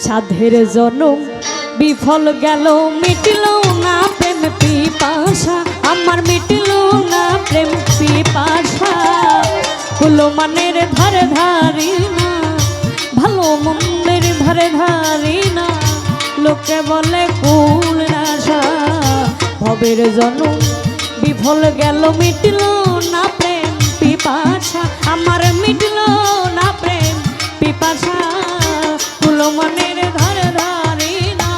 সাধের জনম বিফল গেল, মিটল না প্রেম পিপাসা, আমার মিটল না প্রেম পিপাসা। কুলো মানের ধারে ধারি না, ভালো মন্দের ধারে ধারি না, লোকে বলে কুল নাশা। ভবের জনম বিফল গেল, মিটল না প্রেম পিপাসা, আমার মিটল না প্রেম পিপাসা। কুলো মানের ধারে ধারি না,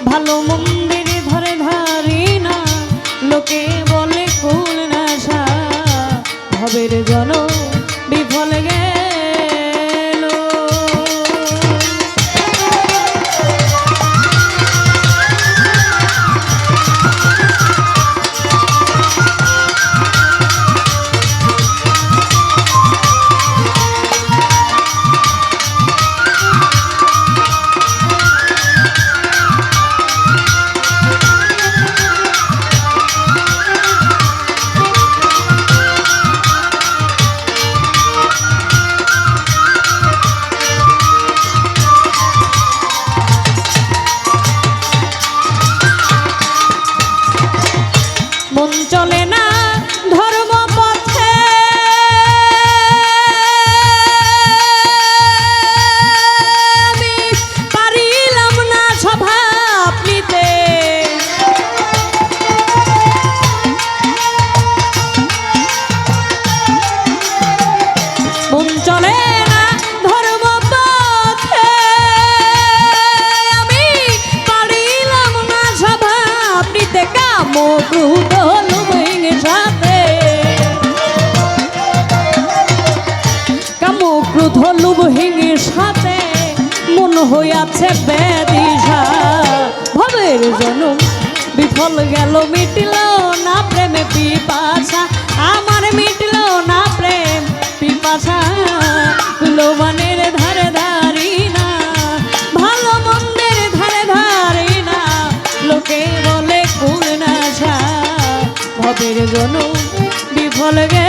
ভালো মন্দির ধারে ধারি না, লোকে বলে কুল নাশা। ভবের জনম বিফল গেল। মন চলে না ধর্ম পথে, আমি পারিলাম না স্বভাব নিতে। মন চলে না ধর্ম পথে, আমি পারিলাম না স্বভাব নিতে। কাম ক্রোধ লোভ হিংসাতে, কাম ক্রোধ লোভ হিংসাতে মন হইয়াছে বেদিশা। ভবের জনম বিফল গেল, মিটল না প্রেম পিপাসা, আমার মিটল না প্রেম পিপাসা। কুলো মানের ধারে ধারি না, ভালো মন্দের ধারে ধারি না, লোকে বলে কুল নাশা। ভবের জনম বিফল গেল।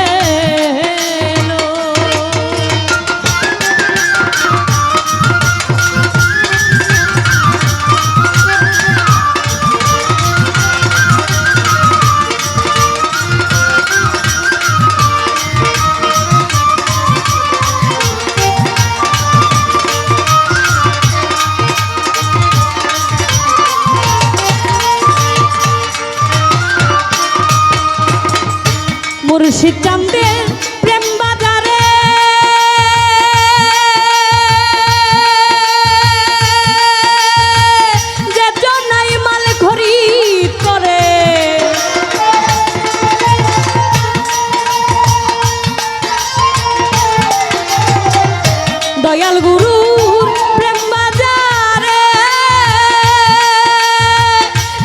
মুর্শিদ চান্দের প্রেম বাজারে, যে জনাই মাল খরিদ করে, দয়াল গুরুর প্রেম বাজারে,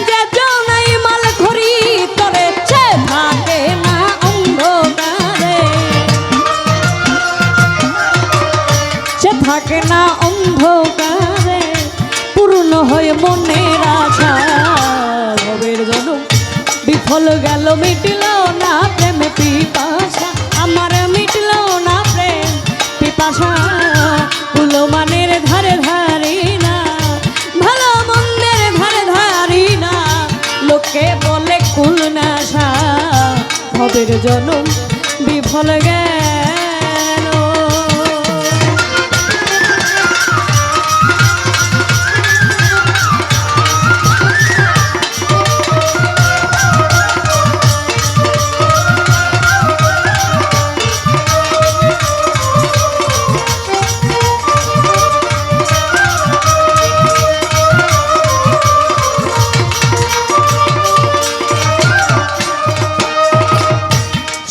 যে জনাই মাল খরিদ করে, সে থাকে না অন্ধকারে, সে থাকে না অন্ধকারে, পূর্ণ হয়ে মনের আশা। ভবের জনম বিফল গেল, মিটল না প্রেম পিপাসা, আমার মিটল না প্রেম পিপাসা। কুলো মানের ধারে ধারি না, ভালো মন্দের ধারে ধারি না, লোকে বলে কুল নাশা। ভবের জনম বিফল গেল।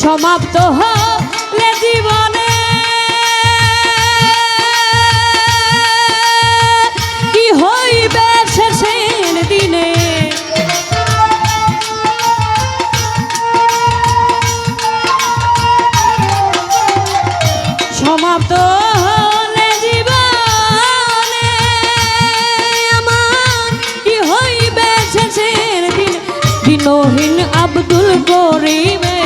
সমাপ্ত হলে জীবনে কি হইবে শেষের দিনে, সমাপ্ত হলে জীবনে আমার কি হইবে শেষের দিনে। দিনহীন আব্দুল করিমে,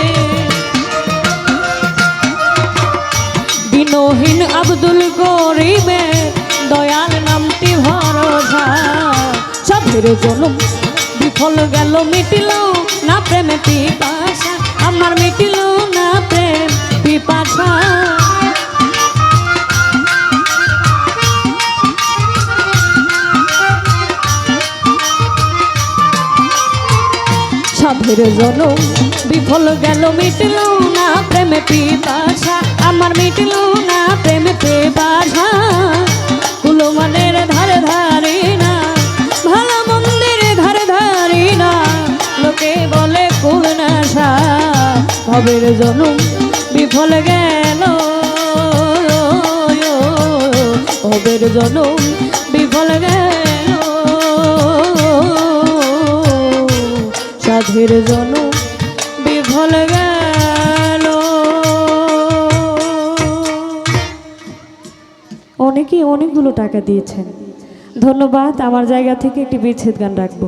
দিনহীন আব্দুল করিমে, দয়াল নামটি সাধের জনম বিফল গেল মিটিল না প্রেমে পিপাসা আমার মিটিল না প্রেম পিপাসা সাধের জনম বিফল গেল মিটিল না প্রেমে পিপাসা আমার মিটিল না প্রেমে পিপাসা কুলমানের ধারে ধারে না ভালো মন্দির ধারে ধারে না লোকে বলে কুল নাশা ভবের জনম বিফল গেল ভবের জনম বিফল গেল সাধের জনম বিফল গেল। অনেকেই অনেকগুলো টাকা দিয়েছেন, ধন্যবাদ। আমার জায়গা থেকে একটি বিচ্ছেদ গান রাখবো।